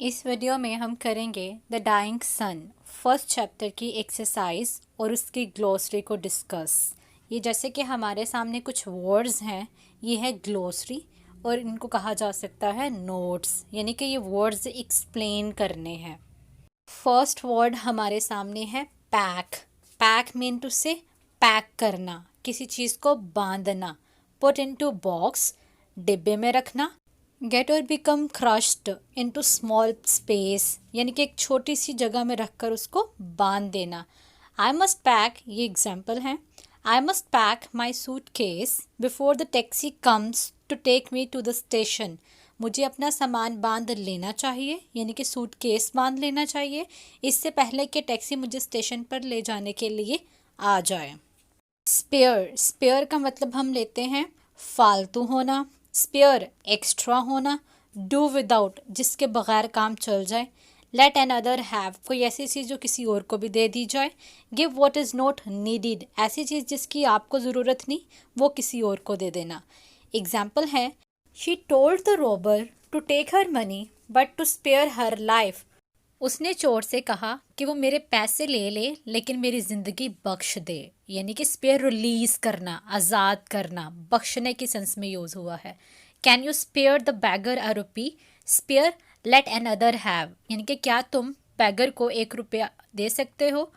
इस वीडियो में हम करेंगे the dying sun first chapter की एक्सरसाइज और उसकी ग्लोसरी को डिस्कस। ये जैसे कि हमारे सामने कुछ वर्ड्स हैं, ये है ग्लोसरी और इनको कहा जा सकता है नोट्स, यानी कि ये वर्ड्स एक्सप्लेन करने हैं। फर्स्ट वर्ड हमारे सामने है पैक। पैक मीन टू से पैक करना, किसी चीज़ को बांधना। पुट इनटू बॉक्स, डिब्बे में रखना। गेट और become crushed into small space, यानी कि एक छोटी सी जगह में रखकर उसको बांध देना। आई मस्ट पैक, ये एग्जाम्पल है। I must pack my suitcase before the taxi comes to take me to the station. मुझे अपना सामान बांध लेना चाहिए, यानी कि सूट केस बांध लेना चाहिए इससे पहले कि टैक्सी मुझे स्टेशन पर ले जाने के लिए आ जाए। स्पेयर, स्पेयर का मतलब हम लेते हैं फालतू होना। स्पेयर एक्स्ट्रा होना। डू विदाउट, जिसके बगैर काम चल जाए। लेट एन अदर हैव, कोई ऐसी चीज़ जो किसी और को भी दे दी जाए। Give what is not needed, ऐसी चीज़ जिसकी आपको ज़रूरत नहीं वो किसी और को दे देना। एग्जाम्पल है, she told the robber to take her money but to spare her life. उसने चोर से कहा कि वो मेरे पैसे ले ले लेकिन मेरी ज़िंदगी बख्श दे, यानी कि स्पेयर रिलीज़ करना, आज़ाद करना, बख्शने की सेंस में यूज़ हुआ है। Can you spare the beggar a rupee? Spare let another have, यानी कि क्या तुम बैगर को 1 रुपया दे सकते हो।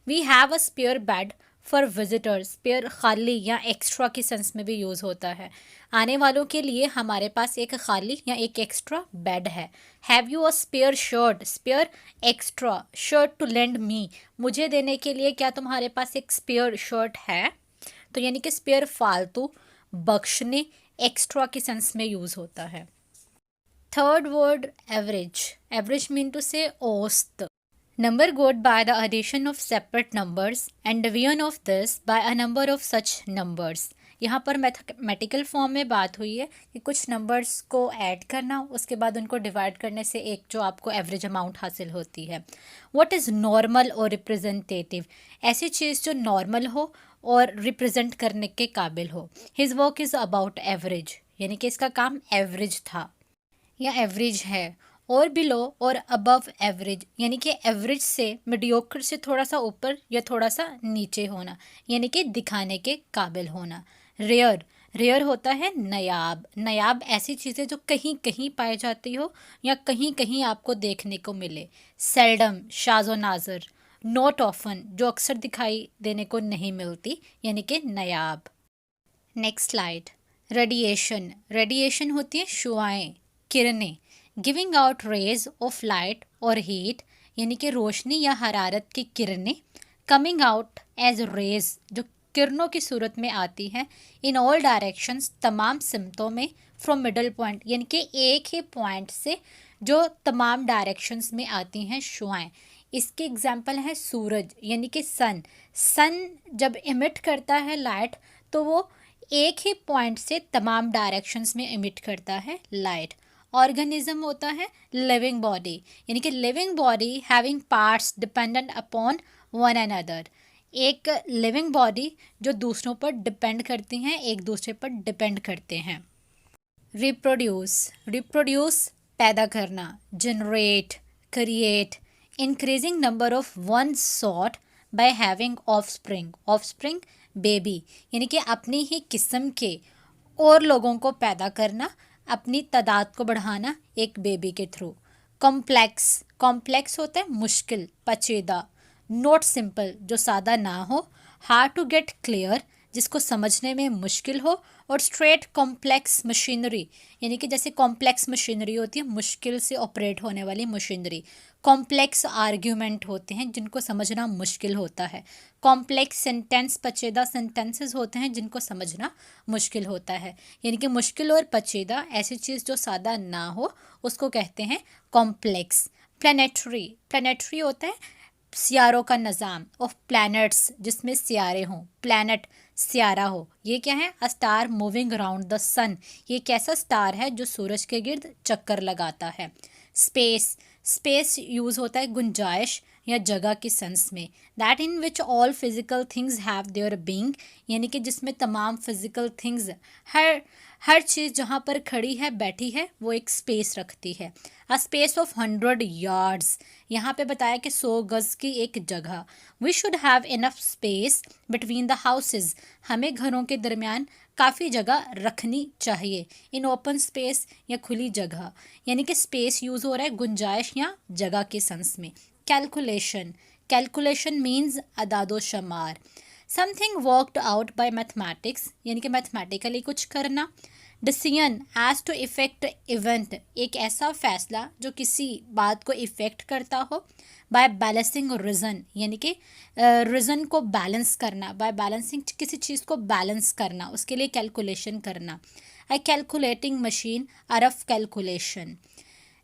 We have a spare bed for visitors, spare खाली या एक्स्ट्रा की सेंस में भी यूज़ होता है। आने वालों के लिए हमारे पास एक खाली या एक एक्स्ट्रा बेड है। Have you a spare shirt? Spare extra shirt to lend me, मुझे देने के लिए क्या तुम्हारे पास एक स्पेयर शर्ट है? तो यानी कि स्पेयर फालतू, बख्शने, एक्स्ट्रा की सेंस में यूज़ होता है। Third word average. Average mean to से औसत। Number got by the addition of separate numbers and division of this by a number of such numbers। यहाँ पर मैथमेटिकल फॉर्म में बात हुई है कि कुछ नंबर्स को ऐड करना, उसके बाद उनको डिवाइड करने से एक जो आपको एवरेज अमाउंट हासिल होती है। व्हाट इज़ नॉर्मल और रिप्रेजेंटेटिव? ऐसी चीज़ जो नॉर्मल हो और रिप्रेजेंट करने के काबिल हो। His work is about average, यानी कि इसका काम एवरेज था या एवरेज है। और बिलो और अबव एवरेज, यानी कि एवरेज से मीडियोकर से थोड़ा सा ऊपर या थोड़ा सा नीचे होना, यानी कि दिखाने के काबिल होना। रेयर, रेयर होता है नायाब। नायाब ऐसी चीज़ें जो कहीं कहीं पाई जाती हो या कहीं कहीं आपको देखने को मिले। सेल्डम, शाज़ो नाज़र। नॉट ऑफन, जो अक्सर दिखाई देने को नहीं मिलती, यानी कि नायाब। Next slide. रेडिएशन, रेडिएशन होती है शुआएं, किरणें। Giving out rays of light और हीट, यानी कि रोशनी या हरारत की किरणें। कमिंग आउट एज रेज, जो किरणों की सूरत में आती हैं। इन ऑल डायरेक्शंस, तमाम सिमतों में। फ्रॉम मिडल पॉइंट, यानी कि एक ही पॉइंट से जो तमाम डायरेक्शंस में आती हैं शुआएं। इसके एग्जाम्पल है सूरज, यानी कि सन। सन जब इमिट करता है लाइट तो वो एक ही पॉइंट से तमाम डायरेक्शंस में इमिट करता है लाइट। ऑर्गेनिज्म होता है लिविंग बॉडी, यानी कि living body having parts dependent upon one another. एक लिविंग बॉडी जो दूसरों पर डिपेंड करती हैं, एक दूसरे पर डिपेंड करते हैं। रिप्रोड्यूस, रिप्रोड्यूस पैदा करना। Generate, create. Increasing number of one sort by having offspring, offspring baby, यानी कि अपनी ही किस्म के और लोगों को पैदा करना, अपनी तादाद को बढ़ाना एक बेबी के थ्रू। कॉम्प्लेक्स, कॉम्प्लेक्स होता है मुश्किल, पेचीदा। नॉट सिंपल, जो सादा ना हो। हार्ड टू गेट क्लियर, जिसको समझने में मुश्किल हो। और स्ट्रेट कॉम्प्लेक्स मशीनरी, यानी कि जैसे कॉम्प्लेक्स मशीनरी होती है मुश्किल से ऑपरेट होने वाली मशीनरी। कॉम्प्लेक्स आर्ग्यूमेंट होते हैं जिनको समझना मुश्किल होता है। कॉम्प्लेक्स सेंटेंस, पेचीदा सेंटेंसेस होते हैं जिनको समझना मुश्किल होता है, यानी कि मुश्किल और पेचीदा ऐसी चीज़ जो सादा ना हो उसको कहते हैं कॉम्प्लेक्स। प्लानेटरी, प्लानेटरी होता है सियारों का निज़ाम। ऑफ प्लैनेट्स, जिसमें सियारे हों। प्लैनेट सियारा हो। ये क्या है? A star moving around the sun, ये कैसा स्टार है जो सूरज के गिर्द चक्कर लगाता है। स्पेस, स्पेस यूज़ होता है गुंजाइश, या जगह के सेंस में, that in which all physical things have their being, यानी कि जिसमें तमाम फिजिकल थिंग्स, हर चीज़ जहाँ पर खड़ी है बैठी है वो एक स्पेस रखती है। अ स्पेस ऑफ 100 यार्ड्स, यहाँ पे बताया कि 100 गज की एक जगह। We should have enough space between the houses, हमें घरों के दरमियान काफ़ी जगह रखनी चाहिए। इन ओपन स्पेस या खुली जगह, यानी कि स्पेस यूज़ हो रहा है गुंजाइश या जगह के सेंस में। कैलकुलेशन, कैलकुलेशन मीन्स अदादो शुमार। Something worked out by mathematics, यानी कि मैथमेटिकली कुछ करना। Decision as to effect event, एक ऐसा फैसला जो किसी बात को इफेक्ट करता हो। बाय बैलेंसिंग रीज़न, यानी कि रीज़न को बैलेंस करना, बाय बैलेंसिंग किसी चीज़ को बैलेंस करना, उसके लिए कैलकुलेशन करना। A calculating machine, a rough calculation.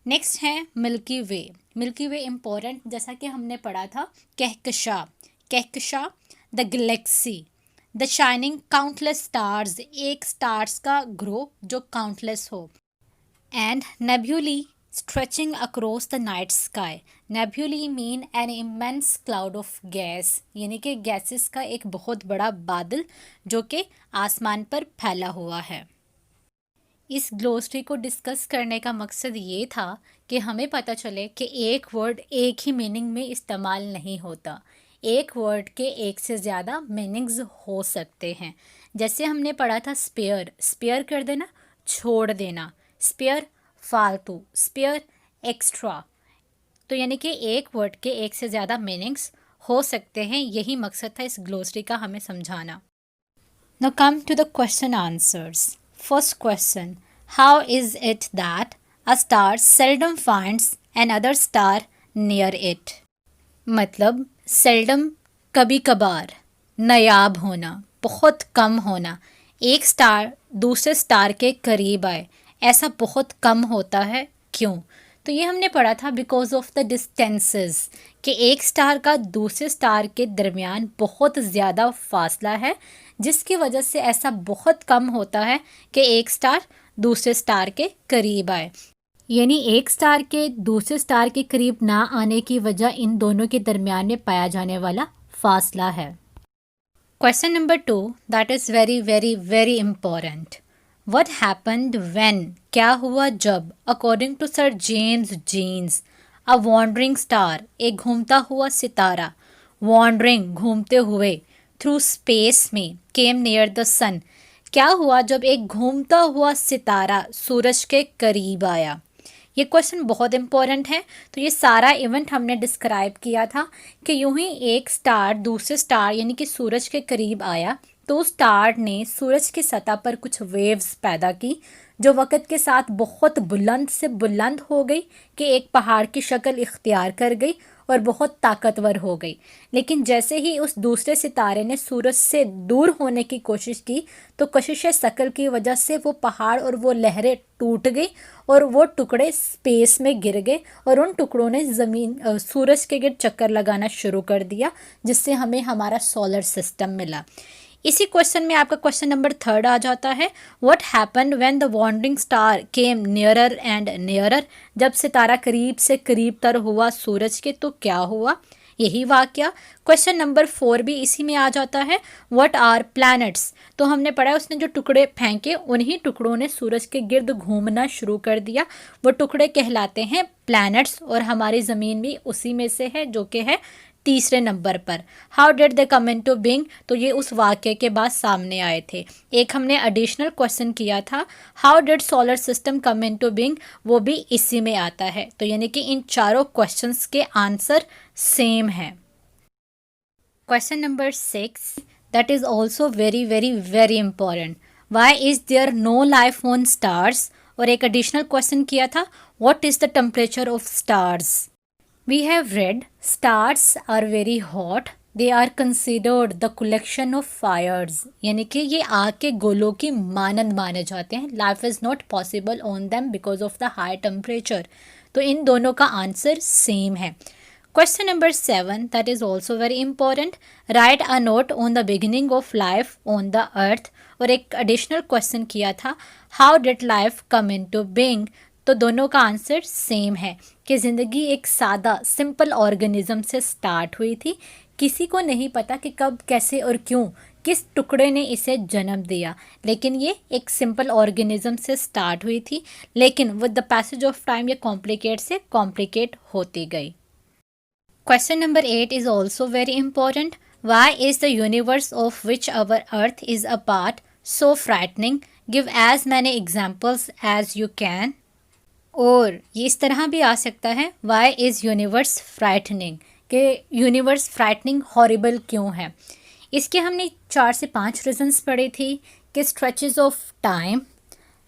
Next है milky way. Milky way important, जैसा कि हमने पढ़ा था कहकशां, कहकशां the galaxy, the shining countless stars, एक स्टार्स का ग्रो जो काउंटलेस हो। And nebulae stretching across the night sky, nebulae mean an immense cloud of gas, यानी कि गैसेस का एक बहुत बड़ा बादल जो कि आसमान पर फैला हुआ है। इस ग्लोसरी को डिस्कस करने का मकसद ये था कि हमें पता चले कि एक वर्ड एक ही मीनिंग में इस्तेमाल नहीं होता, एक वर्ड के एक से ज़्यादा मीनिंग्स हो सकते हैं। जैसे हमने पढ़ा था स्पेयर, स्पेयर कर देना, छोड़ देना, स्पेयर फालतू, स्पेयर एक्स्ट्रा। तो यानी कि एक वर्ड के एक से ज़्यादा मीनिंग्स हो सकते हैं, यही मकसद था इस ग्लोसरी का हमें समझाना। Now come to the question answers. First question, how is it that a star seldom finds another star near it? मतलब seldom कभी कभार, नायाब होना, बहुत कम होना, एक स्टार दूसरे स्टार के करीब आए, ऐसा बहुत कम होता है, क्यों? तो ये हमने पढ़ा था बिकॉज ऑफ द डिस्टेंसेस, कि एक स्टार का दूसरे स्टार के दरमियान बहुत ज़्यादा फासला है, जिसकी वजह से ऐसा बहुत कम होता है कि एक स्टार दूसरे स्टार के करीब आए। यानी एक स्टार के दूसरे स्टार के करीब ना आने की वजह इन दोनों के दरमियान में पाया जाने वाला फासला है। Question number 2, that is very very very important. What happened when, क्या हुआ जब, according to sir James Jeans, a wandering star, एक घूमता हुआ सितारा, वॉन्डरिंग घूमते हुए, थ्रू स्पेस में, केम नियर द सन, क्या हुआ जब एक घूमता हुआ सितारा सूरज के करीब आया? ये क्वेश्चन बहुत इंपॉर्टेंट है। तो ये सारा इवेंट हमने डिस्क्राइब किया था कि यूं ही एक स्टार दूसरे स्टार यानी कि सूरज के करीब आया तो स्टार ने सूरज की सतह पर कुछ वेव्स पैदा की जो वक़्त के साथ बहुत बुलंद से बुलंद हो गई कि एक पहाड़ की शक्ल इख्तियार कर गई और बहुत ताकतवर हो गई। लेकिन जैसे ही उस दूसरे सितारे ने सूरज से दूर होने की कोशिश की तो कशिश शकल की वजह से वो पहाड़ और वो लहरें टूट गई और वो टुकड़े स्पेस में गिर गए और उन टुकड़ों ने सूरज के गिर्द चक्कर लगाना शुरू कर दिया, जिससे हमें हमारा सोलर सिस्टम मिला। इसी क्वेश्चन में आपका क्वेश्चन नंबर 3 आ जाता है, what happened when the wandering star came nearer and nearer, जब सितारा करीब से करीब तर हुआ सूरज के तो क्या हुआ? यही वाकया। क्वेश्चन नंबर 4 भी इसी में आ जाता है, व्हाट आर प्लैनेट्स, तो हमने पढ़ा उसने जो टुकड़े फेंके उन्हीं टुकड़ों ने सूरज के गिर्द घूमना शुरू कर दिया, वो टुकड़े कहलाते हैं प्लैनेट्स और हमारी ज़मीन भी उसी में से है जो कि है तीसरे नंबर पर। How did they come into being, तो ये उस वाक्य के बाद सामने आए थे। एक हमने एडिशनल क्वेश्चन किया था, how did solar system come into being, वो भी इसी में आता है। तो यानी कि इन चारों क्वेश्चंस के आंसर सेम है। Question number 6, that is also very very very important, why is there no life on stars, और एक एडिशनल क्वेश्चन किया था, what is the temperature of stars. We have read stars are very hot. They are considered the collection of fires. यानी कि ये आग के गोलों की मानंद माने जाते हैं। Life is not possible on them because of the high temperature. तो इन दोनों का आंसर सेम है। Question number 7, that is also very important. Write a note on the beginning of life on the earth. और एक additional question किया था, how did life come into being? तो दोनों का आंसर सेम है कि ज़िंदगी एक सादा सिंपल ऑर्गेनिज्म से स्टार्ट हुई थी। किसी को नहीं पता कि कब कैसे और क्यों किस टुकड़े ने इसे जन्म दिया, लेकिन ये एक सिंपल ऑर्गेनिज्म से स्टार्ट हुई थी, लेकिन with the passage of time ये कॉम्प्लिकेट से कॉम्प्लिकेट होती गई। Question number 8 is also very important. Why is the universe of which our earth is a part so frightening? Give as many examples as you can. और ये इस तरह भी आ सकता है, वाई इज़ यूनिवर्स फ्राइटनिंग, कि यूनिवर्स फ्राइटनिंग हॉरिबल क्यों है। इसके हमने 4 से 5 रीजंस पढ़े थे कि stretches of time,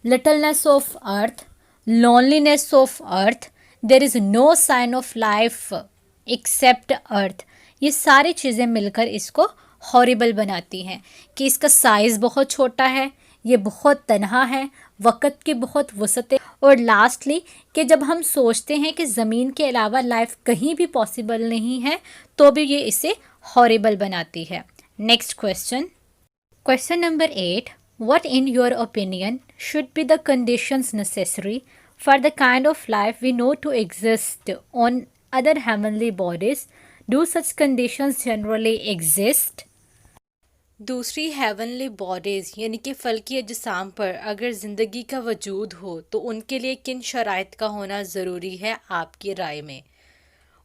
littleness of earth, loneliness of earth, there is no sign of life except earth. ये सारी चीज़ें मिलकर इसको हॉरिबल बनाती हैं कि इसका साइज़ बहुत छोटा है, ये बहुत तन्हा है, वक़्त की बहुत वसअत है, और लास्टली कि जब हम सोचते हैं कि ज़मीन के अलावा लाइफ कहीं भी पॉसिबल नहीं है, तो भी ये इसे हॉरिबल बनाती है। Next question, question number 8, what in your opinion should be the conditions necessary for the kind of life we know to exist on other heavenly bodies? Do such conditions generally exist? दूसरी heavenly bodies यानी कि फल्की अजसाम पर अगर ज़िंदगी का वजूद हो तो उनके लिए किन शराइत का होना ज़रूरी है आपकी राय में,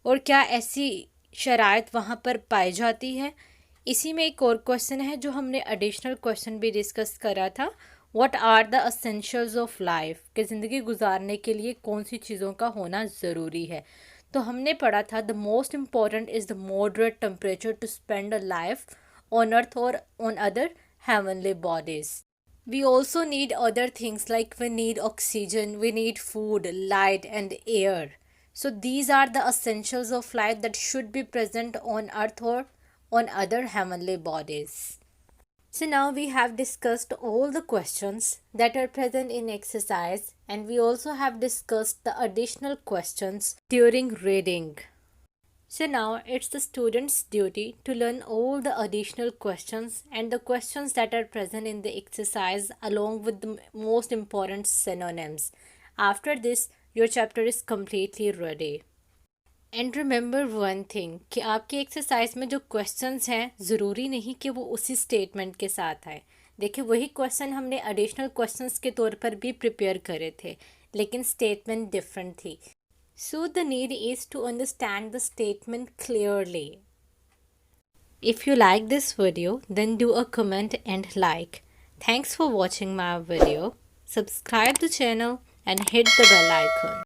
और क्या ऐसी शराइत वहाँ पर पाई जाती है? इसी में एक और क्वेश्चन है जो हमने एडिशनल क्वेश्चन भी डिस्कस करा था, what are the essentials of life, कि ज़िंदगी गुजारने के लिए कौन सी चीज़ों का होना ज़रूरी है। तो हमने पढ़ा था the most important is the moderate temperature to spend a life on earth or on other heavenly bodies. We also need other things like we need oxygen, we need food, light and air. So these are the essentials of life that should be present on earth or on other heavenly bodies. So now we have discussed all the questions that are present in exercise, and we also have discussed the additional questions during reading. So now it's the student's duty to learn all the additional questions and the questions that are present in the exercise along with the most important synonyms. After this, your chapter is completely ready. And remember one thing कि आपकी exercise में जो questions हैं ज़रूरी नहीं कि वो उसी स्टेटमेंट के साथ आए। देखिए वही क्वेश्चन हमने एडिशनल क्वेश्चंस के तौर पर भी प्रिपेयर करे थे, लेकिन स्टेटमेंट डिफरेंट थी। So the need is to understand the statement clearly. If you like this video, then do a comment and like. Thanks for watching my video. Subscribe the channel and hit the bell icon.